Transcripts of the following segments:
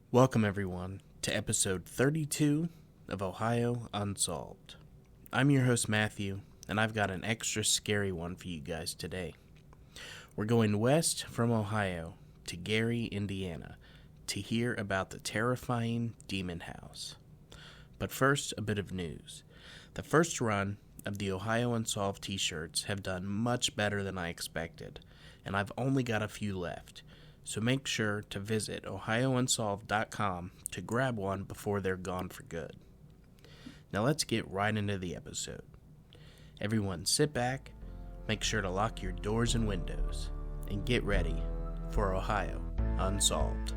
Welcome, everyone, to episode 32 of Ohio Unsolved. I'm your host, Matthew, and I've got an extra scary one for you guys today. We're going west from Ohio to Gary, Indiana, to hear about the terrifying Demon House. But first, a bit of news. The first run of the Ohio Unsolved t-shirts have done much better than I expected, and I've only got a few left. So make sure to visit ohiounsolved.com to grab one before they're gone for good. Now let's get right into the episode. Everyone sit back, make sure to lock your doors and windows, and get ready for Ohio Unsolved.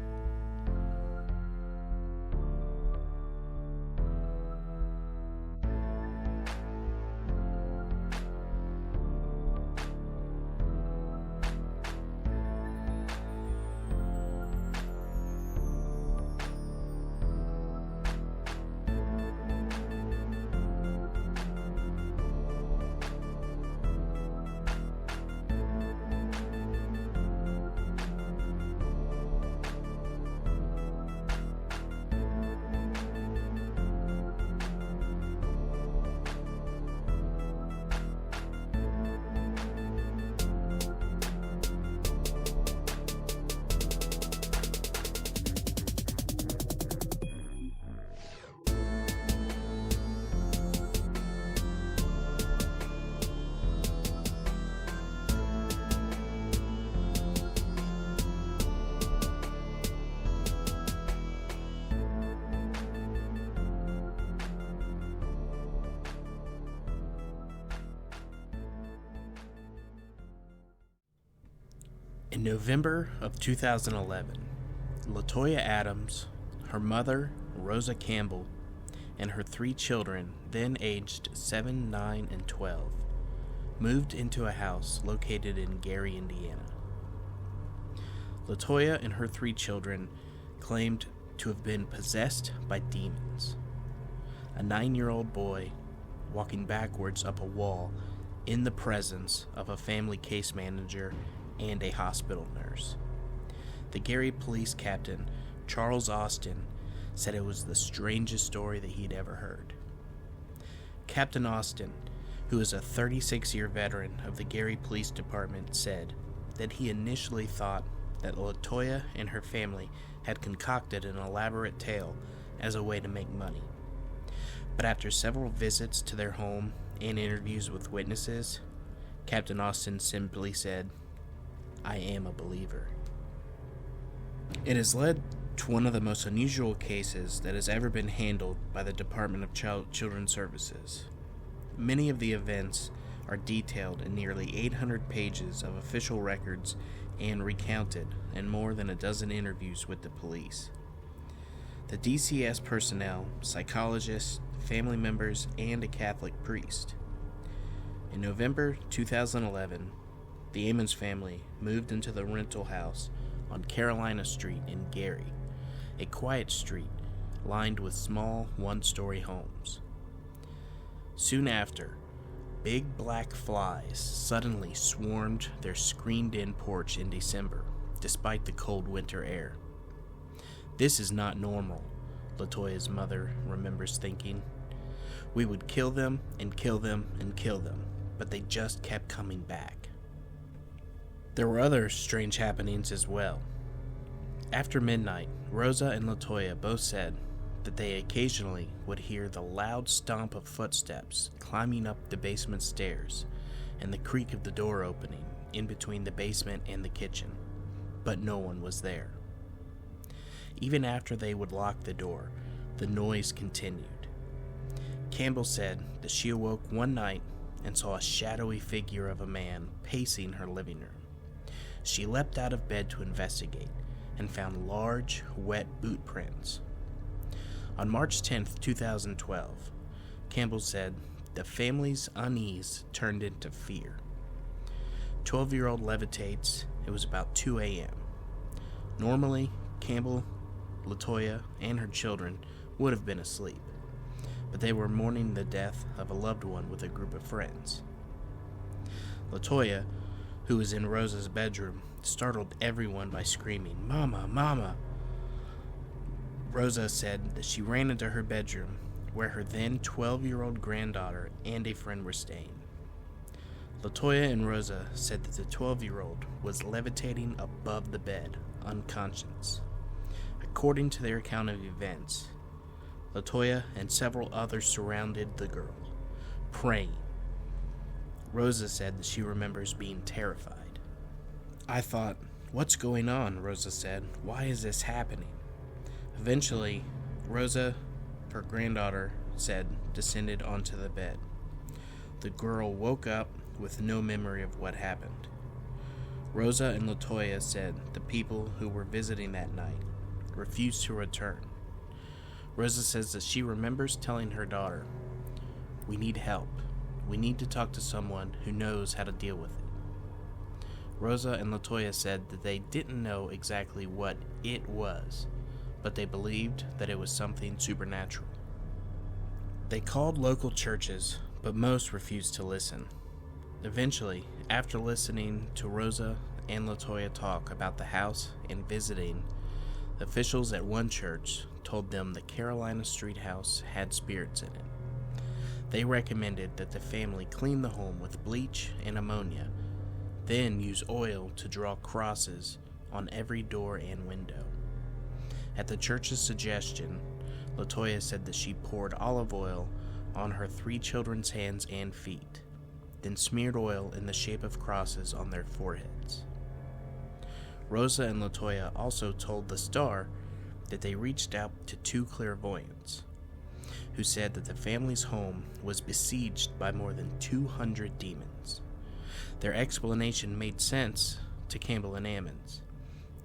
In November of 2011, LaToya Adams, her mother, Rosa Campbell, and her 3 children, then aged 7, 9, and 12, moved into a house located in Gary, Indiana. LaToya and her 3 children claimed to have been possessed by demons. A 9-year-old boy walking backwards up a wall in the presence of a family case manager and a hospital nurse. The Gary police captain, Charles Austin, said it was the strangest story that he'd ever heard. Captain Austin, who is a 36-year veteran of the Gary Police Department, said that he initially thought that LaToya and her family had concocted an elaborate tale as a way to make money. But after several visits to their home and interviews with witnesses, Captain Austin simply said, "I am a believer." It has led to one of the most unusual cases that has ever been handled by the Department of Children's Services. Many of the events are detailed in nearly 800 pages of official records and recounted in more than a dozen interviews with the police. The DCS personnel, psychologists, family members, and a Catholic priest. In November 2011, the Ammons family moved into the rental house on Carolina Street in Gary, a quiet street lined with small one-story homes. Soon after, big black flies suddenly swarmed their screened-in porch in December, despite the cold winter air. "This is not normal," LaToya's mother remembers thinking. "We would kill them and kill them and kill them, but they just kept coming back." There were other strange happenings as well. After midnight, Rosa and LaToya both said that they occasionally would hear the loud stomp of footsteps climbing up the basement stairs and the creak of the door opening in between the basement and the kitchen, but no one was there. Even after they would lock the door, the noise continued. Campbell said that she awoke one night and saw a shadowy figure of a man pacing her living room. She leapt out of bed to investigate and found large, wet boot prints. On March 10th, 2012, Campbell said the family's unease turned into fear. 12-year-old levitates. It was about 2 a.m. Normally, Campbell, LaToya, and her children would have been asleep, but they were mourning the death of a loved one with a group of friends. LaToya, who was in Rosa's bedroom, startled everyone by screaming, "Mama, Mama!" Rosa said that she ran into her bedroom where her then 12-year-old granddaughter and a friend were staying. LaToya and Rosa said that the 12-year-old was levitating above the bed, unconscious. According to their account of events, LaToya and several others surrounded the girl, praying. Rosa said that she remembers being terrified. "I thought, what's going on?" Rosa said. "Why is this happening?" Eventually, Rosa, her granddaughter, said, descended onto the bed. The girl woke up with no memory of what happened. Rosa and LaToya said the people who were visiting that night refused to return. Rosa says that she remembers telling her daughter, "We need help. We need to talk to someone who knows how to deal with it." Rosa and LaToya said that they didn't know exactly what it was, but they believed that it was something supernatural. They called local churches, but most refused to listen. Eventually, after listening to Rosa and LaToya talk about the house and visiting, officials at one church told them the Carolina Street house had spirits in it. They recommended that the family clean the home with bleach and ammonia, then use oil to draw crosses on every door and window. At the church's suggestion, LaToya said that she poured olive oil on her 3 children's hands and feet, then smeared oil in the shape of crosses on their foreheads. Rosa and LaToya also told the Star that they reached out to 2 clairvoyants, who said that the family's home was besieged by more than 200 demons. Their explanation made sense to Campbell and Ammons.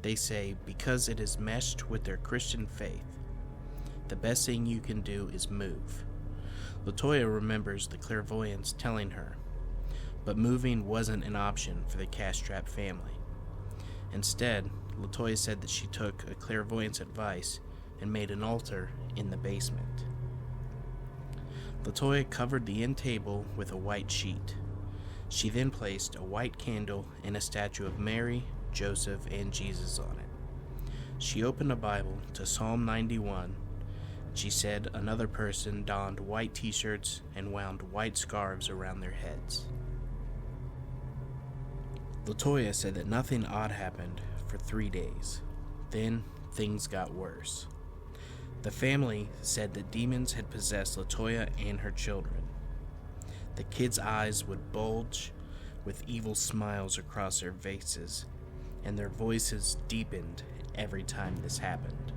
They say because it is meshed with their Christian faith, the best thing you can do is move. LaToya remembers the clairvoyants telling her, but moving wasn't an option for the cash-strapped family. Instead, LaToya said that she took a clairvoyant's advice and made an altar in the basement. LaToya covered the end table with a white sheet. She then placed a white candle and a statue of Mary, Joseph, and Jesus on it. She opened a Bible to Psalm 91. She said another person donned white t-shirts and wound white scarves around their heads. LaToya said that nothing odd happened for 3 days. Then things got worse. The family said that demons had possessed LaToya and her children. The kids' eyes would bulge with evil smiles across their faces, and their voices deepened every time this happened.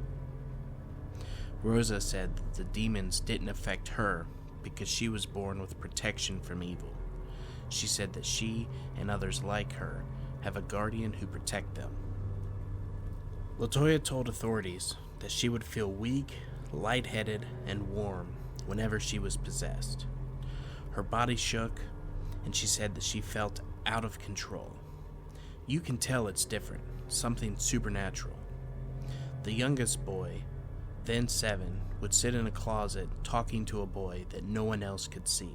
Rosa said that the demons didn't affect her because she was born with protection from evil. She said that she and others like her have a guardian who protect them. LaToya told authorities that she would feel weak, lightheaded, and warm whenever she was possessed. Her body shook, and she said that she felt out of control. You can tell it's different, something supernatural. The youngest boy, then 7, would sit in a closet talking to a boy that no one else could see.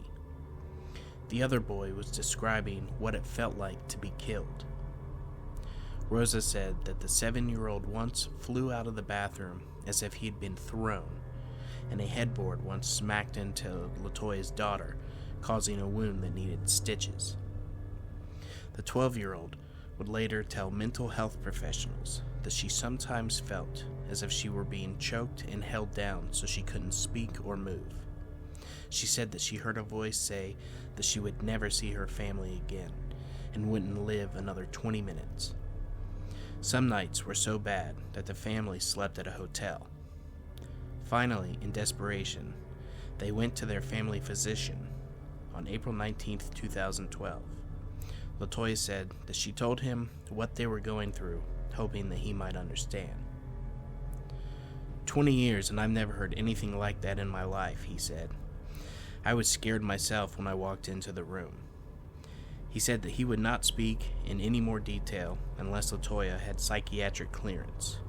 The other boy was describing what it felt like to be killed. Rosa said that the 7-year-old once flew out of the bathroom as if he'd been thrown, and a headboard once smacked into LaToya's daughter, causing a wound that needed stitches. The 12-year-old would later tell mental health professionals that she sometimes felt as if she were being choked and held down so she couldn't speak or move. She said that she heard a voice say that she would never see her family again and wouldn't live another 20 minutes. Some nights were so bad that the family slept at a hotel. Finally, in desperation, they went to their family physician on April 19, 2012. LaToya said that she told him what they were going through, hoping that he might understand. 20 years and I've never heard anything like that in my life, he said. I was scared myself when I walked into the room. He said that he would not speak in any more detail unless LaToya had psychiatric clearance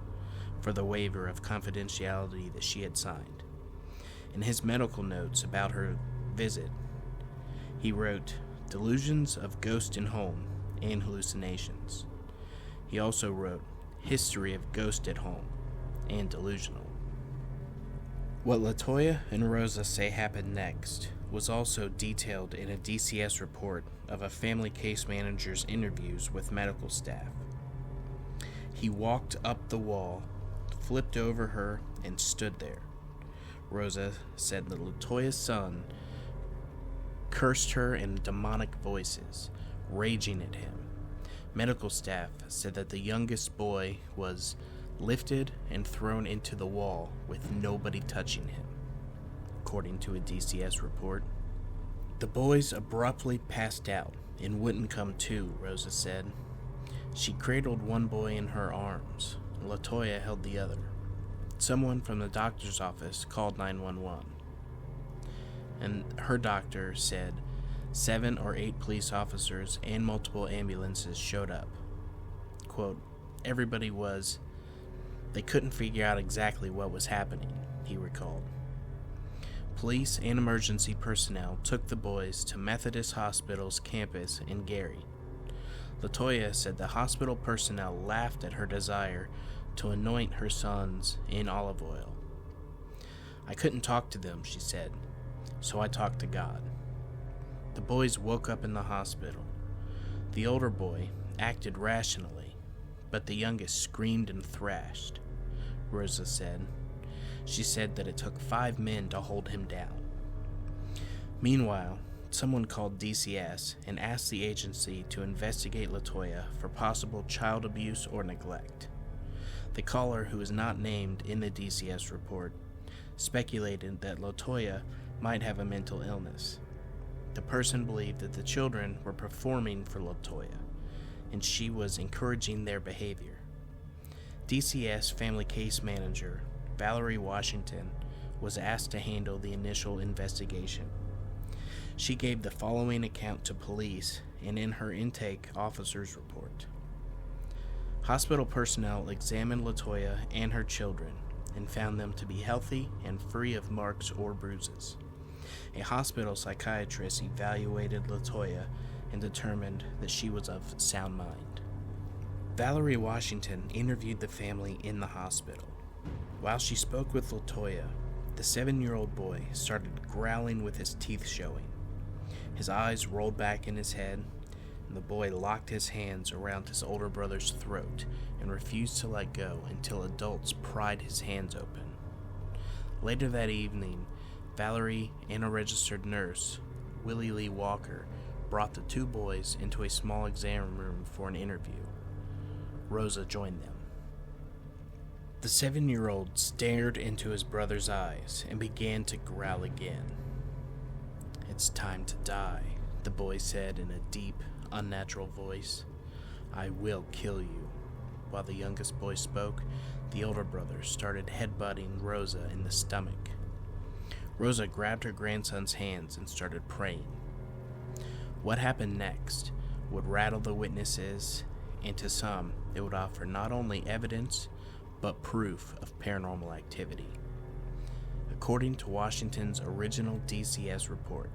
for the waiver of confidentiality that she had signed. In his medical notes about her visit, he wrote, "Delusions of ghost in home and." He also wrote, "History of ghost at home and delusional." What LaToya and Rosa say happened next was also detailed in a DCS report of a family case manager's interviews with medical staff. He walked up the wall, flipped over her, and stood there. Rosa said that LaToya's son cursed her in demonic voices, raging at him. Medical staff said that the youngest boy was lifted and thrown into the wall with nobody touching him, according to a DCS report. The boys abruptly passed out and wouldn't come to, Rosa said. She cradled one boy in her arms. LaToya held the other. Someone from the doctor's office called 911, and her doctor said 7 or 8 police officers and multiple ambulances showed up. Quote, they couldn't figure out exactly what was happening, he recalled. Police and emergency personnel took the boys to Methodist Hospital's campus in Gary. LaToya said the hospital personnel laughed at her desire to anoint her sons in olive oil. I couldn't talk to them, she said, so I talked to God. The boys woke up in the hospital. The older boy acted rationally, but the youngest screamed and thrashed, Rosa said. She said that it took 5 men to hold him down. Meanwhile, someone called DCS and asked the agency to investigate LaToya for possible child abuse or neglect. The caller, who is not named in the DCS report, speculated that LaToya might have a mental illness. The person believed that the children were performing for LaToya, and she was encouraging their behavior. DCS Family Case Manager Valerie Washington was asked to handle the initial investigation. She gave the following account to police and in her intake officer's report. Hospital personnel examined LaToya and her children and found them to be healthy and free of marks or bruises. A hospital psychiatrist evaluated LaToya and determined that she was of sound mind. Valerie Washington interviewed the family in the hospital. While she spoke with LaToya, the 7-year-old boy started growling with his teeth showing. His eyes rolled back in his head, and the boy locked his hands around his older brother's throat and refused to let go until adults pried his hands open. Later that evening, Valerie and a registered nurse, Willie Lee Walker, brought the 2 boys into a small exam room for an interview. Rosa joined them. The 7-year-old stared into his brother's eyes and began to growl again. "It's time to die," the boy said in a deep, unnatural voice. "I will kill you." While the youngest boy spoke, the older brother started headbutting Rosa in the stomach. Rosa grabbed her grandson's hands and started praying. What happened next would rattle the witnesses, and to some, it would offer not only evidence, but proof of paranormal activity. According to Washington's original DCS report,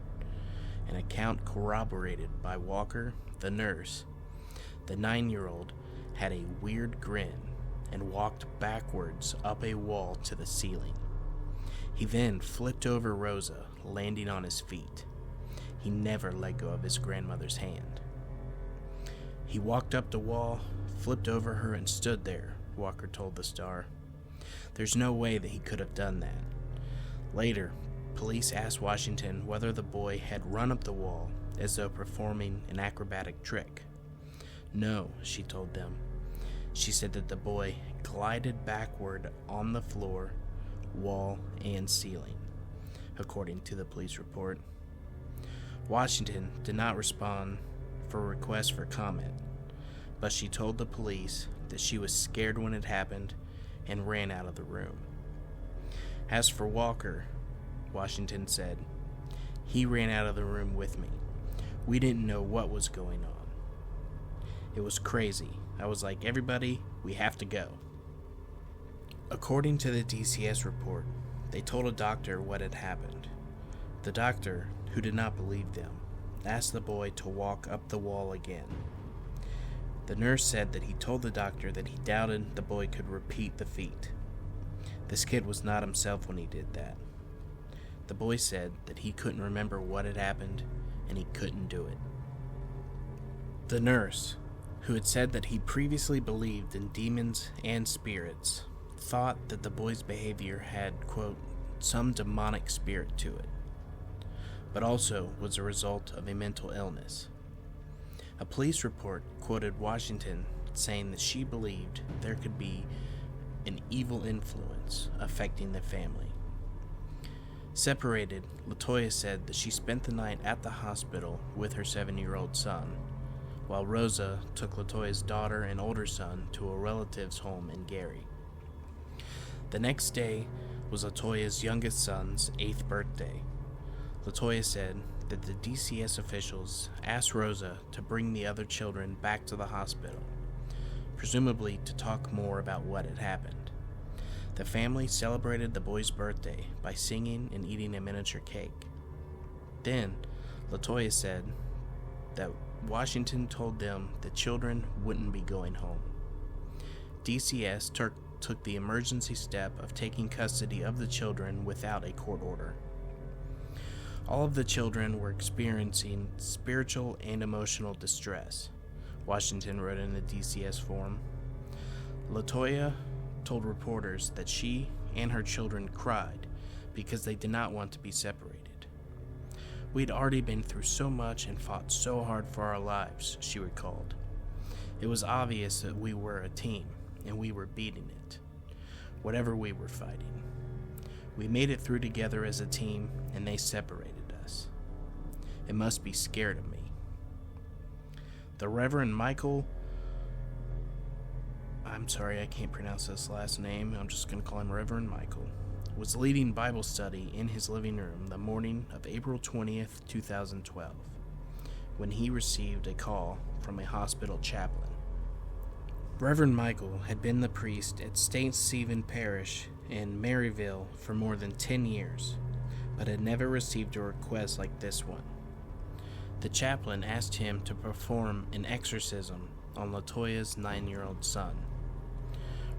an account corroborated by Walker, the nurse, the 9-year-old had a weird grin and walked backwards up a wall to the ceiling. He then flipped over Rosa, landing on his feet. He never let go of his grandmother's hand. He walked up the wall, flipped over her, and stood there, Walker told the Star. There's no way that he could have done that. Later, police asked Washington whether the boy had run up the wall as though performing an acrobatic trick. No, she told them. She said that the boy glided backward on the floor, wall, and ceiling, according to the police report. Washington did not respond for requests for comment, but she told the police that she was scared when it happened and ran out of the room. As for Walker, Washington said, "He ran out of the room with me. We didn't know what was going on. It was crazy. I was like, everybody, we have to go." According to the DCS report, they told a doctor what had happened. The doctor, who did not believe them, asked the boy to walk up the wall again. The nurse said that he told the doctor that he doubted the boy could repeat the feat. This kid was not himself when he did that. The boy said that he couldn't remember what had happened and he couldn't do it. The nurse, who had said that he previously believed in demons and spirits, thought that the boy's behavior had, quote, some demonic spirit to it, but also was a result of a mental illness. A police report quoted Washington saying that she believed there could be an evil influence affecting the family. Separated, LaToya said that she spent the night at the hospital with her 7-year-old son, while Rosa took LaToya's daughter and older son to a relative's home in Gary. The next day was LaToya's youngest son's 8th birthday. LaToya said that the DCS officials asked Rosa to bring the other children back to the hospital, presumably to talk more about what had happened. The family celebrated the boy's birthday by singing and eating a miniature cake. Then, LaToya said that Washington told them the children wouldn't be going home. DCS took the emergency step of taking custody of the children without a court order. All of the children were experiencing spiritual and emotional distress, Washington wrote in the DCS form. LaToya told reporters that she and her children cried because they did not want to be separated. We'd already been through so much and fought so hard for our lives, she recalled. It was obvious that we were a team, and we were beating it, whatever we were fighting. We made it through together as a team, and they separated us. It must be scared of me. The Reverend Michael, I'm sorry, I can't pronounce this last name, I'm just going to call him Reverend Michael, was leading Bible study in his living room the morning of April 20th, 2012, when he received a call from a hospital chaplain. Reverend Michael had been the priest at St. Stephen Parish in Maryville for more than 10 years, but had never received a request like this one. The chaplain asked him to perform an exorcism on LaToya's 9-year-old son.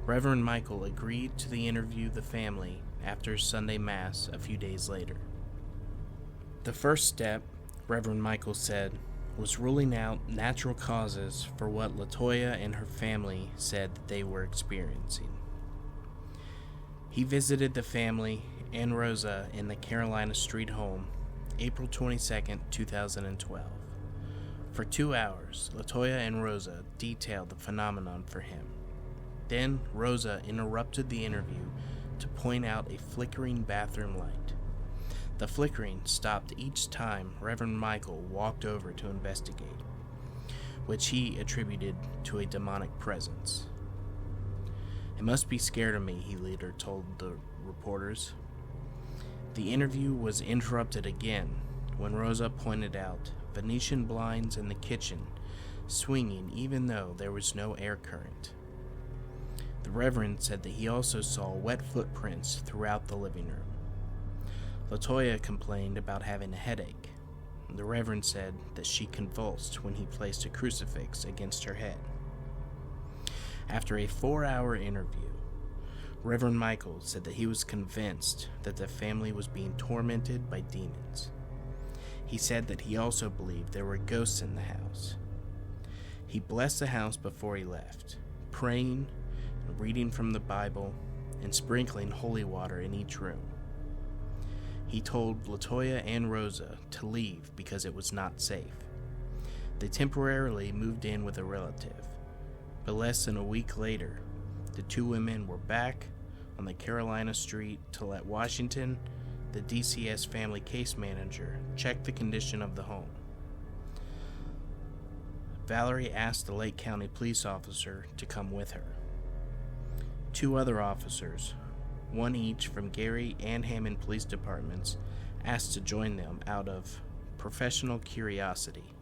Reverend Michael agreed to interview the family after Sunday Mass a few days later. The first step, Reverend Michael said, was ruling out natural causes for what LaToya and her family said that they were experiencing. He visited the family and Rosa in the Carolina Street home, April 22, 2012. For 2 hours, LaToya and Rosa detailed the phenomenon for him. Then Rosa interrupted the interview to point out a flickering bathroom light. The flickering stopped each time Reverend Michael walked over to investigate, which he attributed to a demonic presence. It must be scared of me, he later told the reporters. The interview was interrupted again when Rosa pointed out Venetian blinds in the kitchen swinging even though there was no air current. The Reverend said that he also saw wet footprints throughout the living room. LaToya complained about having a headache. The Reverend said that she convulsed when he placed a crucifix against her head. After a 4-hour interview, Reverend Michael said that he was convinced that the family was being tormented by demons. He said that he also believed there were ghosts in the house. He blessed the house before he left, praying, reading from the Bible, and sprinkling holy water in each room. He told LaToya and Rosa to leave because it was not safe. They temporarily moved in with a relative, but less than a week later, the two women were back on the Carolina Street to let Washington, the DCS family case manager, check the condition of the home. Valerie asked the Lake County police officer to come with her. 2 other officers, one each from Gary and Hammond police departments, asked to join them out of professional curiosity.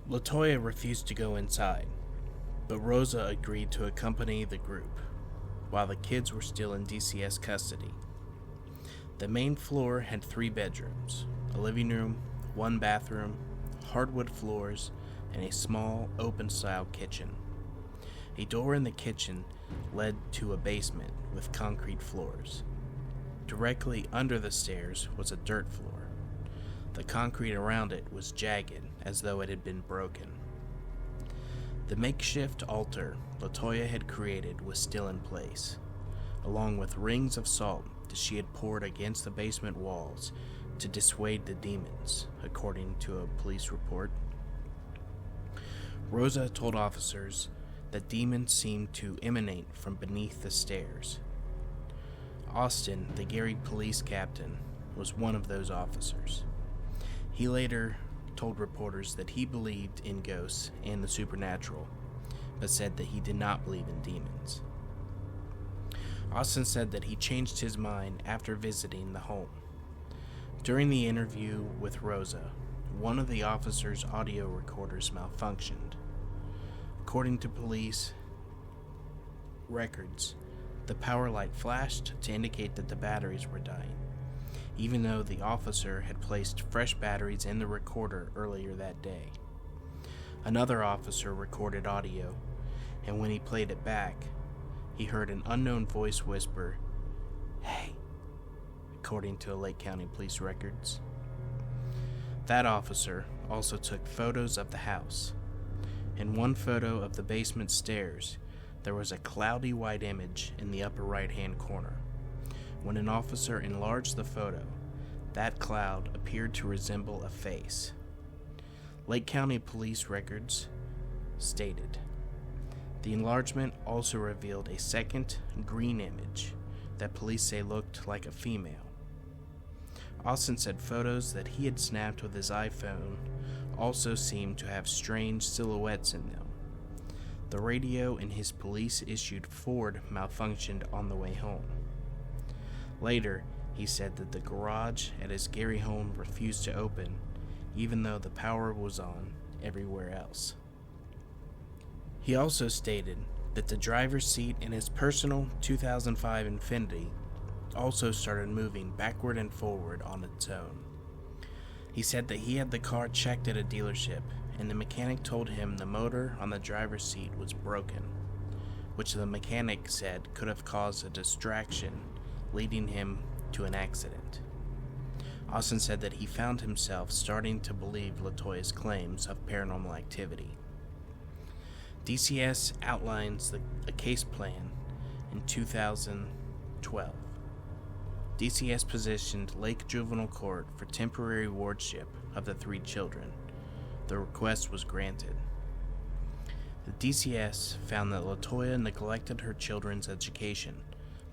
LaToya refused to go inside, but Rosa agreed to accompany the group, while the kids were still in DCS custody. The main floor had 3 bedrooms, a living room, 1 bathroom, hardwood floors, and a small, open-style kitchen. A door in the kitchen led to a basement with concrete floors. Directly under the stairs was a dirt floor. The concrete around it was jagged, as though it had been broken. The makeshift altar LaToya had created was still in place, along with rings of salt that she had poured against the basement walls to dissuade the demons, according to a police report. Rosa told officers that demons seemed to emanate from beneath the stairs. Austin, the Gary police captain, was one of those officers. He later told reporters that he believed in ghosts and the supernatural, but said that he did not believe in demons. Austin said that he changed his mind after visiting the home. During the interview with Rosa, one of the officer's audio recorders malfunctioned. According to police records, the power light flashed to indicate that the batteries were dying, even though the officer had placed fresh batteries in the recorder earlier that day. Another officer recorded audio, and when he played it back, he heard an unknown voice whisper, "Hey," according to Lake County Police records. That officer also took photos of the house. In one photo of the basement stairs, there was a cloudy white image in the upper right-hand corner. When an officer enlarged the photo, that cloud appeared to resemble a face. Lake County Police records stated, the enlargement also revealed a second green image that police say looked like a female. Austin said photos that he had snapped with his iPhone also seemed to have strange silhouettes in them. The radio in his police-issued Ford malfunctioned on the way home. Later, he said that the garage at his Gary home refused to open, even though the power was on everywhere else. He also stated that the driver's seat in his personal 2005 Infiniti also started moving backward and forward on its own. He said that he had the car checked at a dealership, and the mechanic told him the motor on the driver's seat was broken, which the mechanic said could have caused a distraction, leading him to an accident. Austin said that he found himself starting to believe LaToya's claims of paranormal activity. DCS outlines a case plan in 2012. DCS positioned Lake Juvenile Court for temporary wardship of the 3 children. The request was granted. The DCS found that LaToya neglected her children's education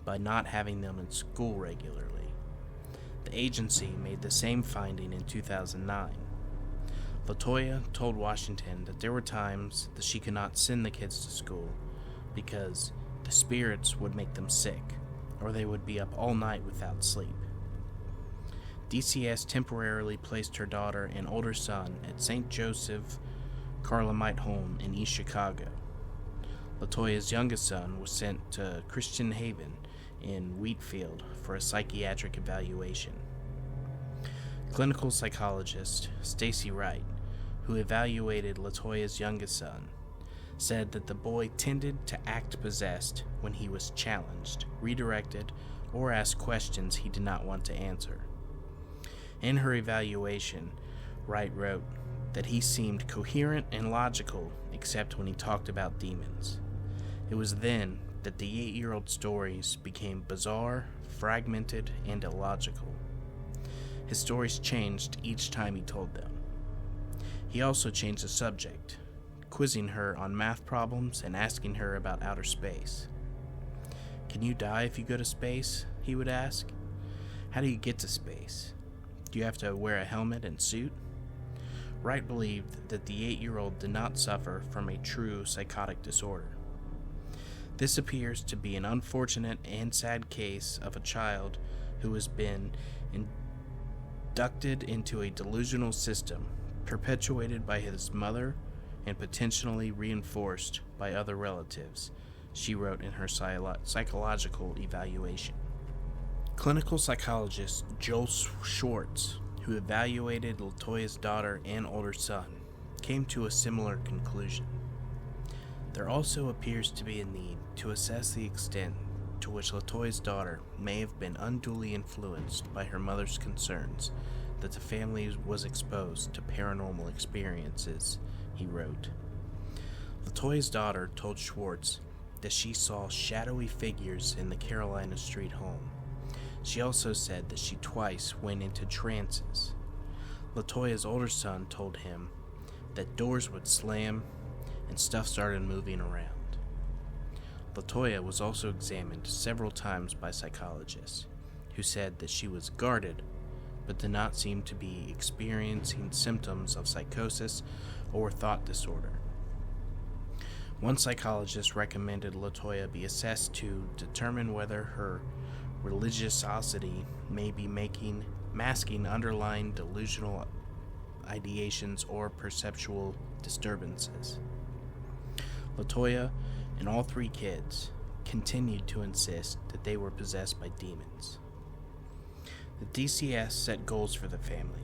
by not having them in school regularly. The agency made the same finding in 2009. LaToya told Washington that there were times that she could not send the kids to school because the spirits would make them sick, or they would be up all night without sleep. DCS temporarily placed her daughter and older son at St. Joseph Carlemite Home in East Chicago. LaToya's youngest son was sent to Christian Haven in Wheatfield for a psychiatric evaluation. Clinical psychologist Stacy Wright, who evaluated LaToya's youngest son, said that the boy tended to act possessed when he was challenged, redirected, or asked questions he did not want to answer. In her evaluation, Wright wrote that he seemed coherent and logical except when he talked about demons. It was then that the 8-year-old stories became bizarre, fragmented, and illogical. His stories changed each time he told them. He also changed the subject, quizzing her on math problems and asking her about outer space. "Can you die if you go to space?" he would ask. "How do you get to space? Do you have to wear a helmet and suit?" Wright believed that the 8-year-old did not suffer from a true psychotic disorder. This appears to be an unfortunate and sad case of a child who has been inducted into a delusional system, perpetuated by his mother and potentially reinforced by other relatives, she wrote in her psychological evaluation. Clinical psychologist Joel Schwartz, who evaluated LaToya's daughter and older son, came to a similar conclusion. There also appears to be a need to assess the extent to which LaToya's daughter may have been unduly influenced by her mother's concerns that the family was exposed to paranormal experiences, he wrote. LaToya's daughter told Schwartz that she saw shadowy figures in the Carolina Street home. She also said that she twice went into trances. LaToya's older son told him that doors would slam and stuff started moving around. LaToya was also examined several times by psychologists, who said that she was guarded, but did not seem to be experiencing symptoms of psychosis or thought disorder. One psychologist recommended LaToya be assessed to determine whether her religiosity may be masking underlying delusional ideations or perceptual disturbances. LaToya and all three kids continued to insist that they were possessed by demons. The DCS set goals for the family.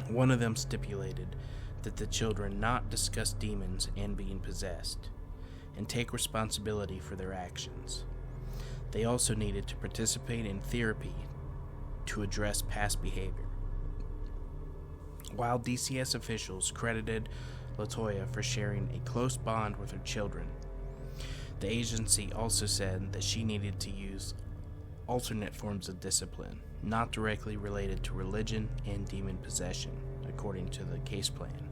One of them stipulated that the children not discuss demons and being possessed, and take responsibility for their actions. They also needed to participate in therapy to address past behavior. While DCS officials credited LaToya for sharing a close bond with her children, the agency also said that she needed to use alternate forms of discipline, not directly related to religion and demon possession, according to the case plan.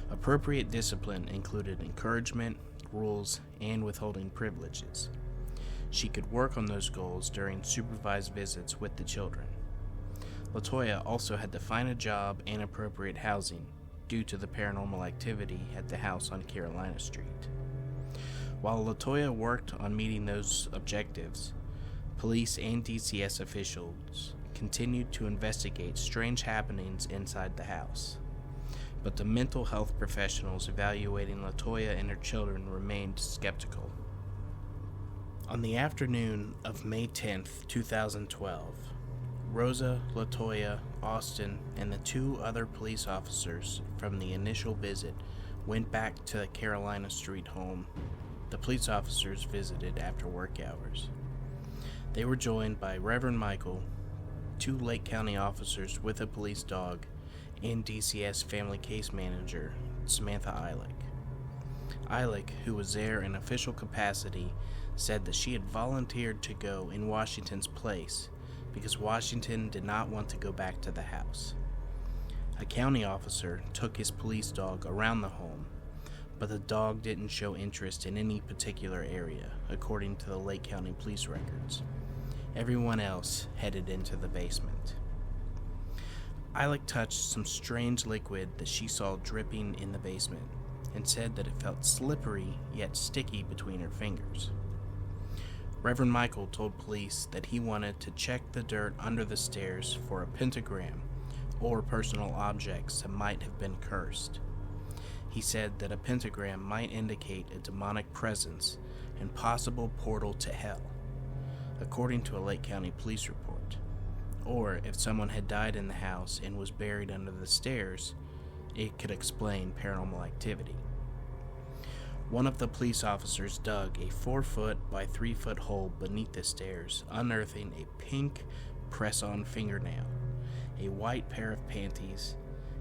Appropriate discipline included encouragement, rules, and withholding privileges. She could work on those goals during supervised visits with the children. LaToya also had to find a job and appropriate housing due to the paranormal activity at the house on Carolina Street. While LaToya worked on meeting those objectives, police and DCS officials continued to investigate strange happenings inside the house. But the mental health professionals evaluating LaToya and her children remained skeptical. On the afternoon of May 10th, 2012, Rosa, LaToya, Austin, and the two other police officers from the initial visit went back to the Carolina Street home the police officers visited after work hours. They were joined by Reverend Michael, two Lake County officers with a police dog, and DCS family case manager, Samantha Eilick. Eilick, who was there in official capacity, said that she had volunteered to go in Washington's place because Washington did not want to go back to the house. A county officer took his police dog around the home, but the dog didn't show interest in any particular area, according to the Lake County police records. Everyone else headed into the basement. Eilick touched some strange liquid that she saw dripping in the basement and said that it felt slippery yet sticky between her fingers. Reverend Michael told police that he wanted to check the dirt under the stairs for a pentagram or personal objects that might have been cursed. He said that a pentagram might indicate a demonic presence and possible portal to hell, according to a Lake County police report. Or if someone had died in the house and was buried under the stairs, it could explain paranormal activity. One of the police officers dug a 4-foot by 3-foot hole beneath the stairs, unearthing a pink press-on fingernail, a white pair of panties,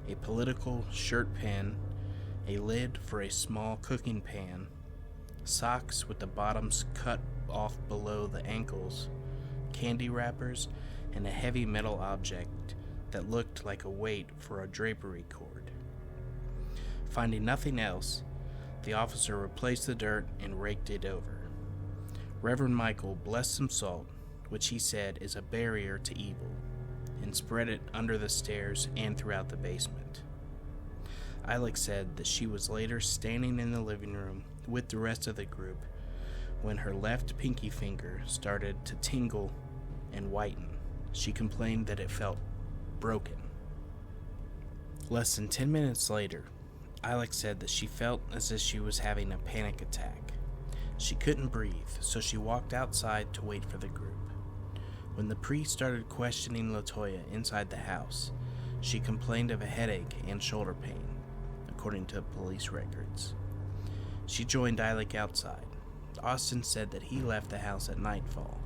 a political shirt pin, a lid for a small cooking pan, socks with the bottoms cut off below the ankles, candy wrappers, and a heavy metal object that looked like a weight for a drapery cord. Finding nothing else, the officer replaced the dirt and raked it over. Reverend Michael blessed some salt, which he said is a barrier to evil, and spread it under the stairs and throughout the basement. Eilick said that she was later standing in the living room with the rest of the group when her left pinky finger started to tingle and whiten. She complained that it felt broken. Less than 10 minutes later, Eilick said that she felt as if she was having a panic attack. She couldn't breathe, so she walked outside to wait for the group. When the priest started questioning LaToya inside the house, she complained of a headache and shoulder pain, according to police records. She joined Eilick outside, Austin said that he left the house at nightfall.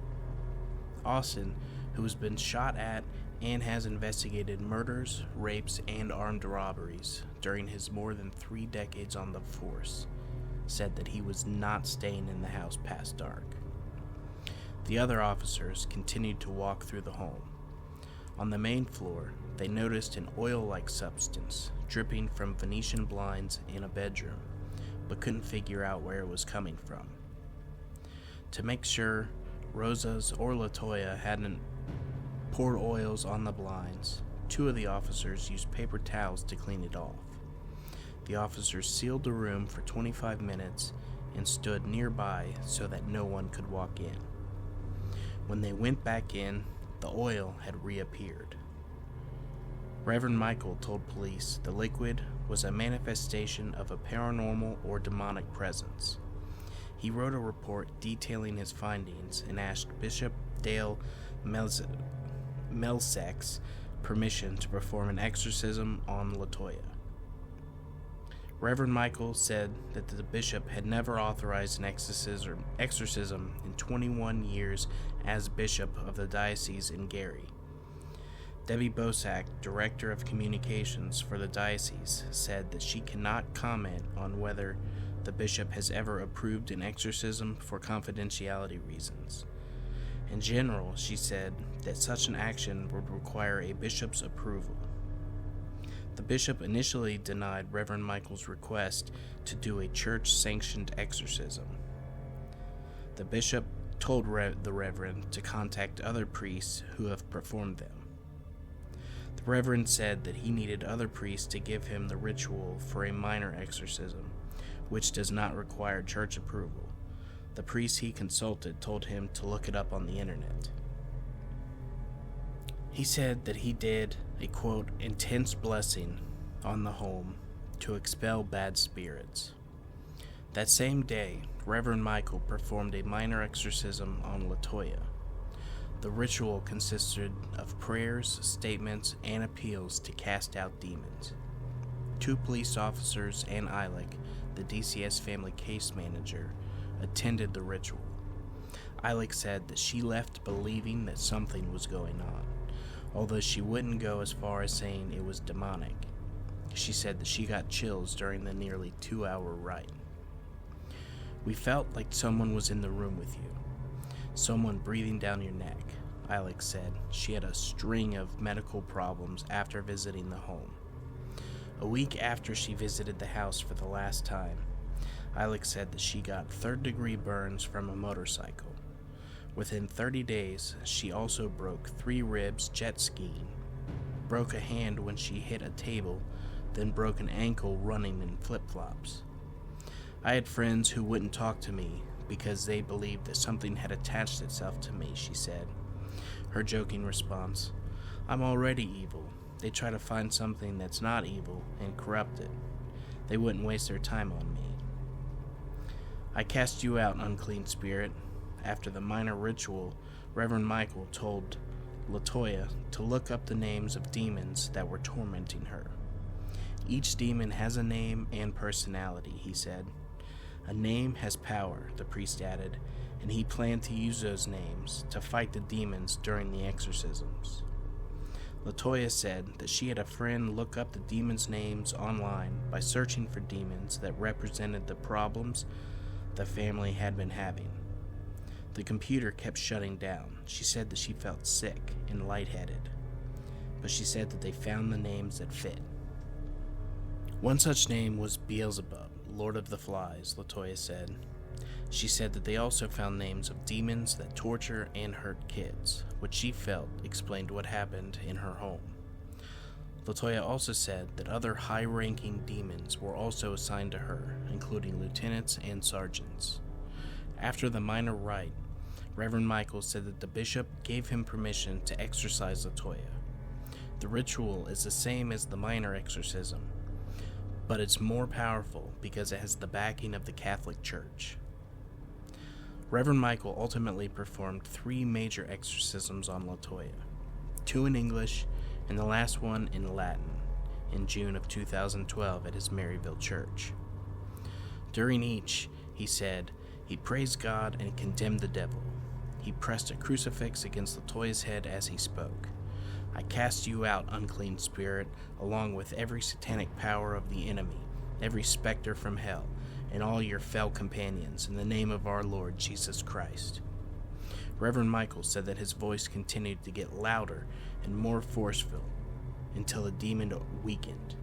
Austin, who has been shot at and has investigated murders, rapes, and armed robberies during his more than 3 decades on the force, said that he was not staying in the house past dark. The other officers continued to walk through the home. On the main floor, they noticed an oil-like substance dripping from Venetian blinds in a bedroom, but couldn't figure out where it was coming from. To make sure Rosa's or LaToya hadn't poured oils on the blinds, 2 of the officers used paper towels to clean it off. The officers sealed the room for 25 minutes and stood nearby so that no one could walk in. When they went back in, the oil had reappeared. Reverend Michael told police the liquid was a manifestation of a paranormal or demonic presence. He wrote a report detailing his findings and asked Bishop Dale Melsek's permission to perform an exorcism on LaToya. Reverend Michael said that the bishop had never authorized an exorcism in 21 years as bishop of the diocese in Gary. Debbie Bosak, director of communications for the diocese, said that she cannot comment on whether the bishop has ever approved an exorcism for confidentiality reasons. In general, she said that such an action would require a bishop's approval. The bishop initially denied Reverend Michael's request to do a church-sanctioned exorcism. The bishop told the reverend to contact other priests who have performed them. The reverend said that he needed other priests to give him the ritual for a minor exorcism, which does not require church approval. The priest he consulted told him to look it up on the internet. He said that he did a, quote, intense blessing on the home to expel bad spirits. That same day, Reverend Michael performed a minor exorcism on LaToya. The ritual consisted of prayers, statements, and appeals to cast out demons. 2 police officers and Eilick, the DCS family case manager, attended the ritual. Eilick said that she left believing that something was going on, although she wouldn't go as far as saying it was demonic. She said that she got chills during the nearly 2-hour rite. "We felt like someone was in the room with you, someone breathing down your neck," Eilick said. She had a string of medical problems after visiting the home. A week after she visited the house for the last time, Eilick said that she got 3rd-degree burns from a motorcycle. Within 30 days, she also broke 3 ribs jet skiing, broke a hand when she hit a table, then broke an ankle running in flip-flops. "I had friends who wouldn't talk to me because they believed that something had attached itself to me," she said. Her joking response, "I'm already evil. They try to find something that's not evil and corrupt it. They wouldn't waste their time on me." "I cast you out, unclean spirit." After the minor ritual, Reverend Michael told LaToya to look up the names of demons that were tormenting her. "Each demon has a name and personality," he said. "A name has power," the priest added, and he planned to use those names to fight the demons during the exorcisms. LaToya said that she had a friend look up the demons' names online by searching for demons that represented the problems the family had been having. The computer kept shutting down. She said that she felt sick and lightheaded, but she said that they found the names that fit. One such name was Beelzebub, Lord of the Flies, LaToya said. She said that they also found names of demons that torture and hurt kids, which she felt explained what happened in her home. LaToya also said that other high-ranking demons were also assigned to her, including lieutenants and sergeants. After the minor rite, Reverend Michael said that the bishop gave him permission to exorcise LaToya. The ritual is the same as the minor exorcism, but it's more powerful because it has the backing of the Catholic Church. Reverend Michael ultimately performed 3 major exorcisms on LaToya, 2 in English and the last one in Latin, in June of 2012 at his Maryville church. During each, he said, He praised God and condemned the devil. He pressed a crucifix against Latoya's head as he spoke. I cast you out, unclean spirit, along with every satanic power of the enemy, every specter from hell, and all your fell companions, in the name of our Lord Jesus Christ. Reverend Michael said that his voice continued to get louder and more forceful until the demon weakened.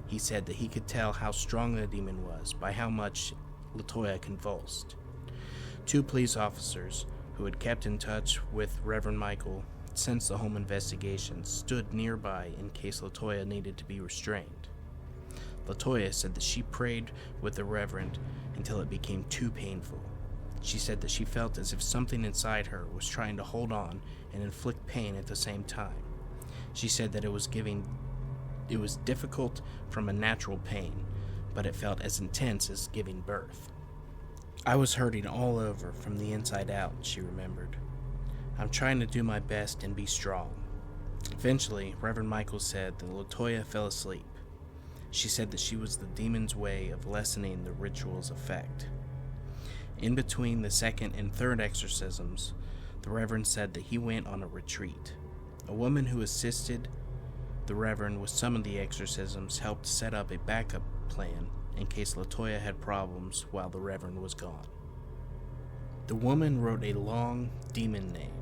He said that he could tell how strong the demon was by how much Latoya convulsed. 2 police officers who had kept in touch with Reverend Michael since the home investigation stood nearby in case Latoya needed to be restrained. Latoya said that she prayed with the Reverend until it became too painful. She said that she felt as if something inside her was trying to hold on and inflict pain at the same time. She said that it was difficult from a natural pain, but it felt as intense as giving birth. I was hurting all over from the inside out, she remembered. I'm trying to do my best and be strong. Eventually, Reverend Michael said that Latoya fell asleep. She said that she was the demon's way of lessening the ritual's effect. In between the second and third exorcisms, the Reverend said that he went on a retreat. A woman who assisted the Reverend with some of the exorcisms helped set up a backup plan in case Latoya had problems while the Reverend was gone. The woman wrote a long demon name.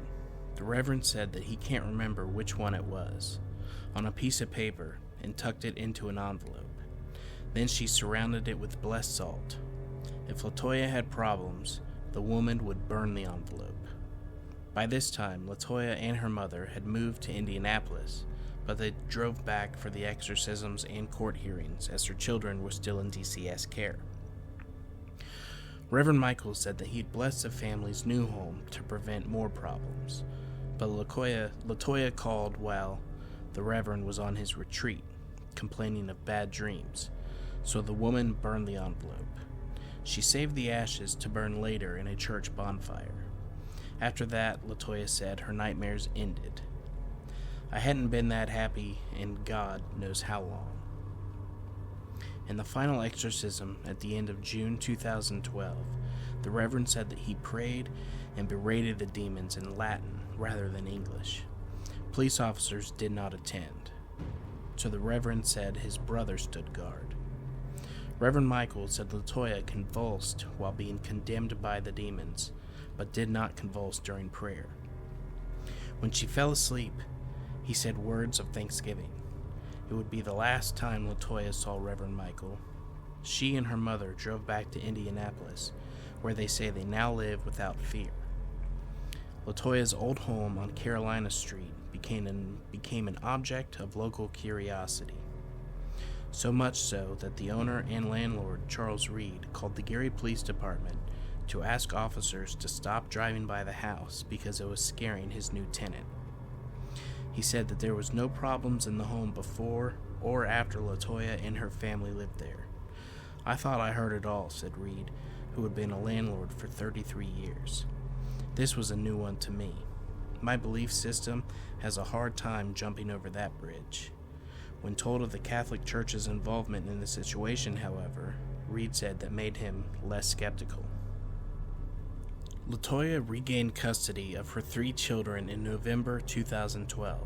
The Reverend said that he can't remember which one it was, on a piece of paper and tucked it into an envelope. Then she surrounded it with blessed salt. If Latoya had problems, the woman would burn the envelope. By this time, Latoya and her mother had moved to Indianapolis, but they drove back for the exorcisms and court hearings as her children were still in DCS care. Reverend Michael said that he'd blessed the family's new home to prevent more problems, but Latoya called while the Reverend was on his retreat, complaining of bad dreams, so the woman burned the envelope. She saved the ashes to burn later in a church bonfire. After that, Latoya said her nightmares ended. I hadn't been that happy in God knows how long. In the final exorcism at the end of June 2012, the Reverend said that he prayed and berated the demons in Latin rather than English. Police officers did not attend, so the Reverend said his brother stood guard. Reverend Michael said Latoya convulsed while being condemned by the demons, but did not convulse during prayer. When she fell asleep, he said words of thanksgiving. It would be the last time Latoya saw Reverend Michael. She and her mother drove back to Indianapolis, where they say they now live without fear. Latoya's old home on Carolina Street became an object of local curiosity. So much so that the owner and landlord, Charles Reed, called the Gary Police Department to ask officers to stop driving by the house because it was scaring his new tenant. He said that there was no problems in the home before or after Latoya and her family lived there. I thought I heard it all, said Reed, who had been a landlord for 33 years. This was a new one to me. My belief system has a hard time jumping over that bridge. When told of the Catholic Church's involvement in the situation, however, Reed said that made him less skeptical. Latoya regained custody of her 3 children in November 2012,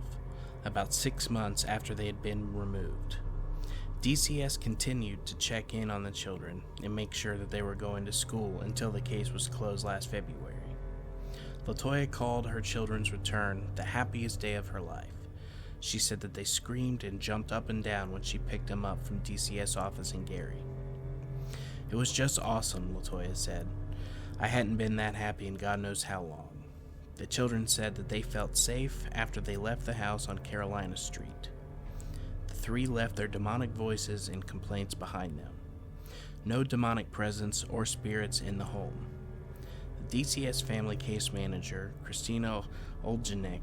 about 6 months after they had been removed. DCS continued to check in on the children and make sure that they were going to school until the case was closed last February. Latoya called her children's return the happiest day of her life. She said that they screamed and jumped up and down when she picked them up from DCS office in Gary. It was just awesome, Latoya said. I hadn't been that happy in God knows how long. The children said that they felt safe after they left the house on Carolina Street. The 3 left their demonic voices and complaints behind them. No demonic presence or spirits in the home. The DCS family case manager, Christina Oljanek,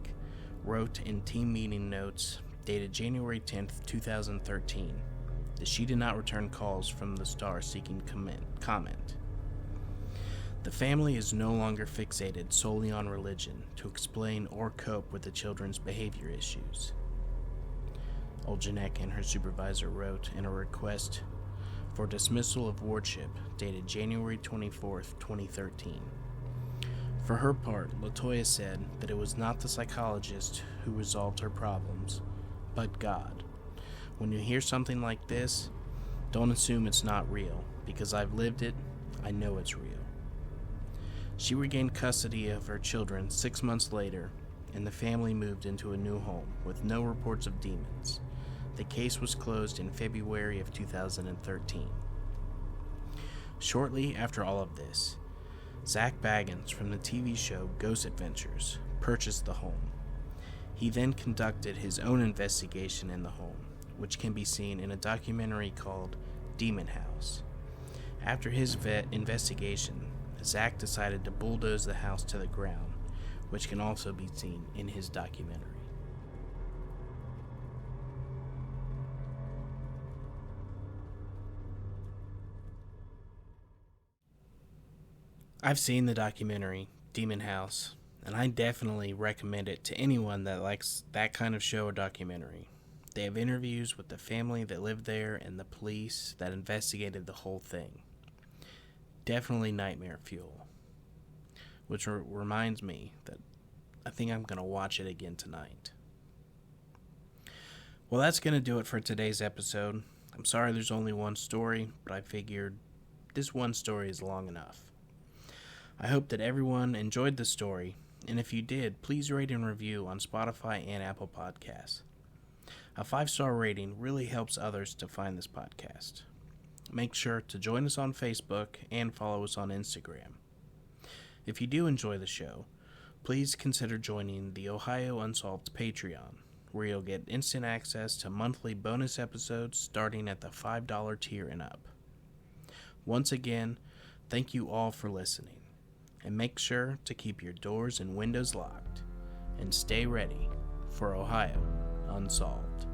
wrote in team meeting notes dated January 10, 2013, that she did not return calls from the star seeking comment. The family is no longer fixated solely on religion to explain or cope with the children's behavior issues. Oljanek and her supervisor wrote in a request for dismissal of wardship dated January 24th, 2013. For her part, LaToya said that it was not the psychologist who resolved her problems, but God. When you hear something like this, don't assume it's not real, because I've lived it, I know it's real. She regained custody of her children 6 months later, and the family moved into a new home with no reports of demons. The case was closed in February of 2013. Shortly after all of this, Zach Baggins from the TV show Ghost Adventures purchased the home. He then conducted his own investigation in the home, which can be seen in a documentary called Demon House. After his investigation, Zach decided to bulldoze the house to the ground, which can also be seen in his documentary. I've seen the documentary, Demon House, and I definitely recommend it to anyone that likes that kind of show or documentary. They have interviews with the family that lived there and the police that investigated the whole thing. Definitely nightmare fuel. Which reminds me that I think I'm going to watch it again tonight. Well, that's going to do it for today's episode. I'm sorry there's only one story, but I figured this one story is long enough. I hope that everyone enjoyed the story, and if you did, please rate and review on Spotify and Apple Podcasts. A 5-star rating really helps others to find this podcast. Make sure to join us on Facebook and follow us on Instagram. If you do enjoy the show, please consider joining the Ohio Unsolved Patreon, where you'll get instant access to monthly bonus episodes starting at the $5 tier and up. Once again, thank you all for listening. And make sure to keep your doors and windows locked, and stay ready for Ohio Unsolved.